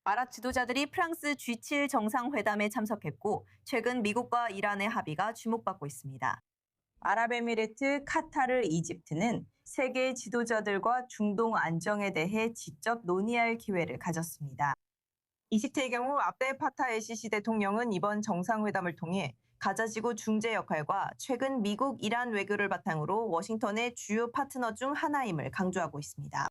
아랍 지도자들이 프랑스 G7 정상회담에 참석했고 최근 미국과 이란의 합의가 주목받고 있습니다. 아랍에미리트, 카타르, 이집트는 세계 지도자들과 중동 안정에 대해 직접 논의할 기회를 가졌습니다. 이집트의 경우 압델 파타 엘시시 대통령은 이번 정상회담을 통해 가자지구 중재 역할과 최근 미국, 이란 외교를 바탕으로 워싱턴의 주요 파트너 중 하나임을 강조하고 있습니다.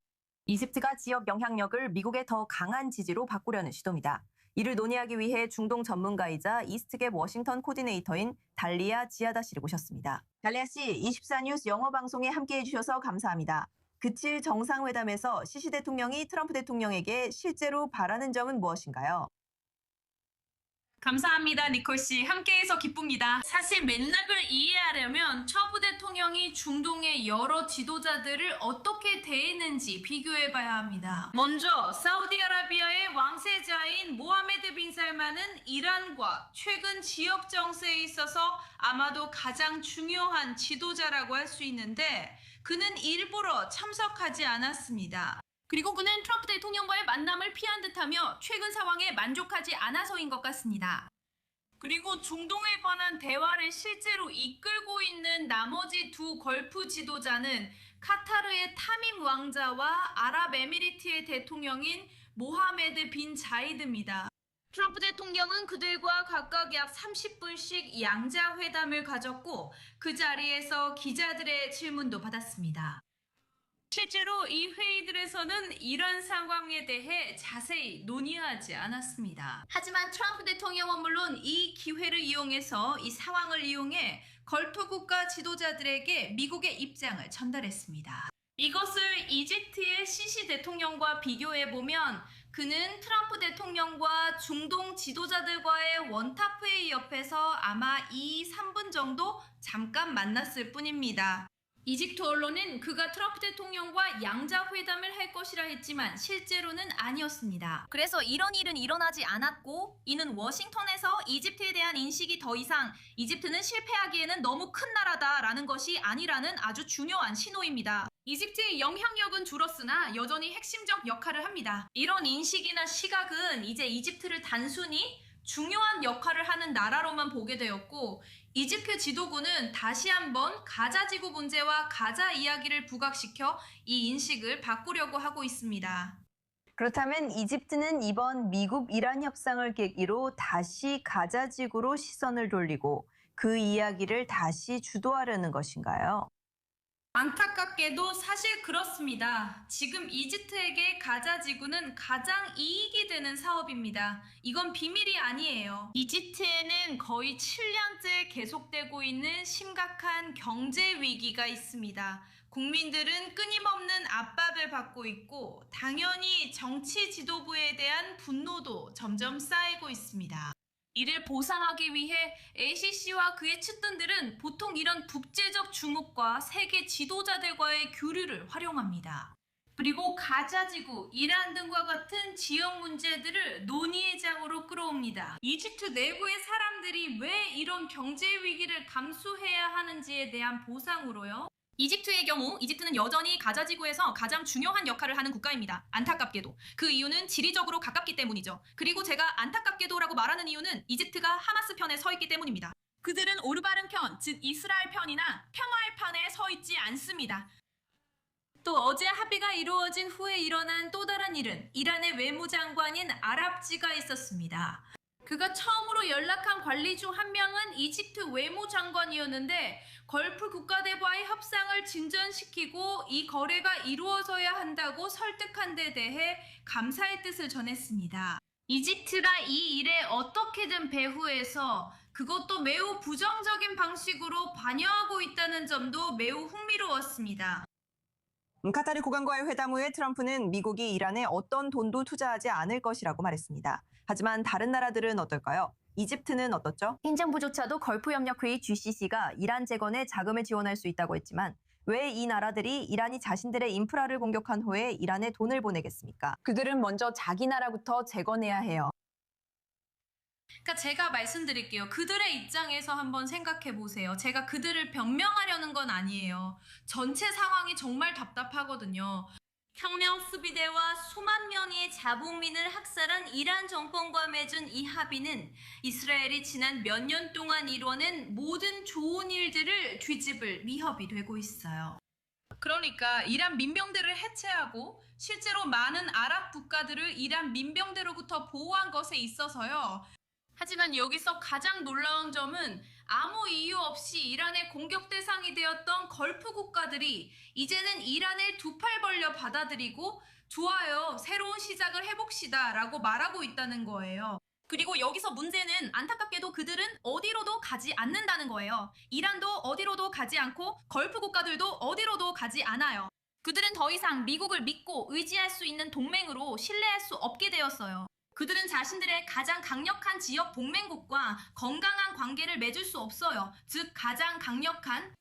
이집트가 지역 영향력을 미국의 더 강한 지지로 바꾸려는 시도입니다. 이를 논의하기 위해 중동 전문가이자 이스트갭 워싱턴 코디네이터인 달리아 지아다 씨를 모셨습니다. 달리아 씨, 24뉴스 영어 방송에 함께해 주셔서 감사합니다. 그칠 정상회담에서 시시 대통령이 트럼프 대통령에게 실제로 바라는 점은 무엇인가요? 감사합니다, 니콜 씨. 함께해서 기쁩니다. 사실 맥락을 이해하려면 트럼프 대통령이 중동의 여러 지도자들을 어떻게 대했는지 비교해봐야 합니다. 먼저 사우디아라비아의 왕세자인 모하메드 빈 살만은 이란과 최근 지역 정세에 있어서 아마도 가장 중요한 지도자라고 할 수 있는데 그는 일부러 참석하지 않았습니다. 그리고 그는 트럼프 대통령과의 만남을 피한 듯하며 최근 상황에 만족하지 않아서인 것 같습니다. 그리고 중동에 관한 대화를 실제로 이끌고 있는 나머지 두 걸프 지도자는 카타르의 타밈 왕자와 아랍에미리트의 대통령인 모하메드 빈 자이드입니다. 트럼프 대통령은 그들과 각각 약 30분씩 양자 회담을 가졌고 그 자리에서 기자들의 질문도 받았습니다. 실제로 이 회의들에서는 이런 상황에 대해 자세히 논의하지 않았습니다. 하지만 트럼프 대통령은 물론 이 기회를 이용해서 이 상황을 이용해 걸프 국가 지도자들에게 미국의 입장을 전달했습니다. 이것을 이집트의 시시 대통령과 비교해보면 그는 트럼프 대통령과 중동 지도자들과의 원탑 회의 옆에서 아마 2, 3분 정도 잠깐 만났을 뿐입니다. 이집트 언론은 그가 트럼프 대통령과 양자회담을 할 것이라 했지만 실제로는 아니었습니다. 그래서 이런 일은 일어나지 않았고 이는 워싱턴에서 이집트에 대한 인식이 더 이상 이집트는 실패하기에는 너무 큰 나라다라는 것이 아니라는 아주 중요한 신호입니다. 이집트의 영향력은 줄었으나 여전히 핵심적 역할을 합니다. 이런 인식이나 시각은 이제 이집트를 단순히 중요한 역할을 하는 나라로만 보게 되었고 이집트 지도부는 다시 한번 가자 지구 문제와 가자 이야기를 부각시켜 이 인식을 바꾸려고 하고 있습니다. 그렇다면 이집트는 이번 미국-이란 협상을 계기로 다시 가자 지구로 시선을 돌리고 그 이야기를 다시 주도하려는 것인가요? 안타깝게도 사실 그렇습니다. 지금 이집트에게 가자 지구는 가장 이익이 되는 사업입니다. 이건 비밀이 아니에요. 이집트에는 거의 7년째 계속되고 있는 심각한 경제 위기가 있습니다. 국민들은 끊임없는 압박을 받고 있고 당연히 정치 지도부에 대한 분노도 점점 쌓이고 있습니다. 이를 보상하기 위해 ACC와 그의 측근들은 보통 이런 국제적 주목과 세계 지도자들과의 교류를 활용합니다. 그리고 가자지구, 이란 등과 같은 지역 문제들을 논의의 장으로 끌어옵니다. 이집트 내부의 사람들이 왜 이런 경제 위기를 감수해야 하는지에 대한 보상으로요. 이집트의 경우 이집트는 여전히 가자지구에서 가장 중요한 역할을 하는 국가입니다. 안타깝게도. 그 이유는 지리적으로 가깝기 때문이죠. 그리고 제가 안타깝게도라고 말하는 이유는 이집트가 하마스 편에 서 있기 때문입니다. 그들은 오르바른 편, 즉 이스라엘 편이나 평화의 편에 서 있지 않습니다. 또 어제 합의가 이루어진 후에 일어난 또 다른 일은 이란의 외무장관인 아랍지가 있었습니다. 그가 처음으로 연락한 관리 중 한 명은 이집트 외무장관이었는데 걸프 국가들과의 협상을 진전시키고 이 거래가 이루어져야 한다고 설득한 데 대해 감사의 뜻을 전했습니다. 이집트가 이 일에 어떻게든 배후해서 그것도 매우 부정적인 방식으로 관여하고 있다는 점도 매우 흥미로웠습니다. 카타르 고관과의 회담 후에 트럼프는 미국이 이란에 어떤 돈도 투자하지 않을 것이라고 말했습니다. 하지만 다른 나라들은 어떨까요? 이집트는 어떻죠? 행정부조차도 걸프협력회의 GCC가 이란 재건에 자금을 지원할 수 있다고 했지만 왜 이 나라들이 이란이 자신들의 인프라를 공격한 후에 이란에 돈을 보내겠습니까? 그들은 먼저 자기 나라부터 재건해야 해요. 그러니까 제가 말씀드릴게요. 그들의 입장에서 한번 생각해 보세요. 제가 그들을 변명하려는 건 아니에요. 전체 상황이 정말 답답하거든요. 혁명 수비대와 수만 명의 자국민을 학살한 이란 정권과 맺은 이 합의는 이스라엘이 지난 몇 년 동안 이뤄낸 모든 좋은 일들을 뒤집을 미협이 되고 있어요. 그러니까 이란 민병대를 해체하고 실제로 많은 아랍 국가들을 이란 민병대로부터 보호한 것에 있어서요. 하지만 여기서 가장 놀라운 점은 아무 이유 없이 이란의 공격 대상이 되었던 걸프 국가들이 이제는 이란을 두 팔 벌려 받아들이고 좋아요, 새로운 시작을 해봅시다 라고 말하고 있다는 거예요. 그리고 여기서 문제는 안타깝게도 그들은 어디로도 가지 않는다는 거예요. 이란도 어디로도 가지 않고 걸프 국가들도 어디로도 가지 않아요. 그들은 더 이상 미국을 믿고 의지할 수 있는 동맹으로 신뢰할 수 없게 되었어요. 그들은 자신들의 가장 강력한 지역 동맹국과 건강한 관계를 맺을 수 없어요. 즉 가장 강력한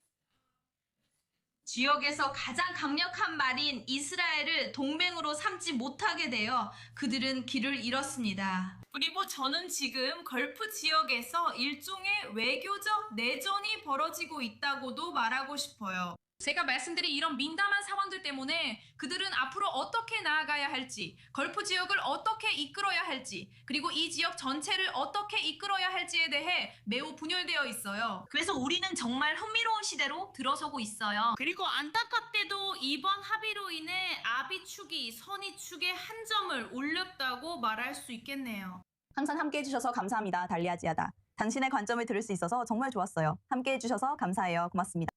지역에서 가장 강력한 말인 이스라엘을 동맹으로 삼지 못하게 되어 그들은 길을 잃었습니다. 그리고 저는 지금 걸프 지역에서 일종의 외교적 내전이 벌어지고 있다고도 말하고 싶어요. 제가 말씀드린 이런 민감한 상황들 때문에 그들은 앞으로 어떻게 나아가야 할지, 걸프 지역을 어떻게 이끌어야 할지, 그리고 이 지역 전체를 어떻게 이끌어야 할지에 대해 매우 분열되어 있어요. 그래서 우리는 정말 흥미로운 시대로 들어서고 있어요. 그리고 안타깝게도 이번 합의로 인해 아비 축이 선의 축의 한 점을 올렸다고 말할 수 있겠네요. 항상 함께 해주셔서 감사합니다. 달리아지아다. 당신의 관점을 들을 수 있어서 정말 좋았어요. 함께 해주셔서 감사해요. 고맙습니다.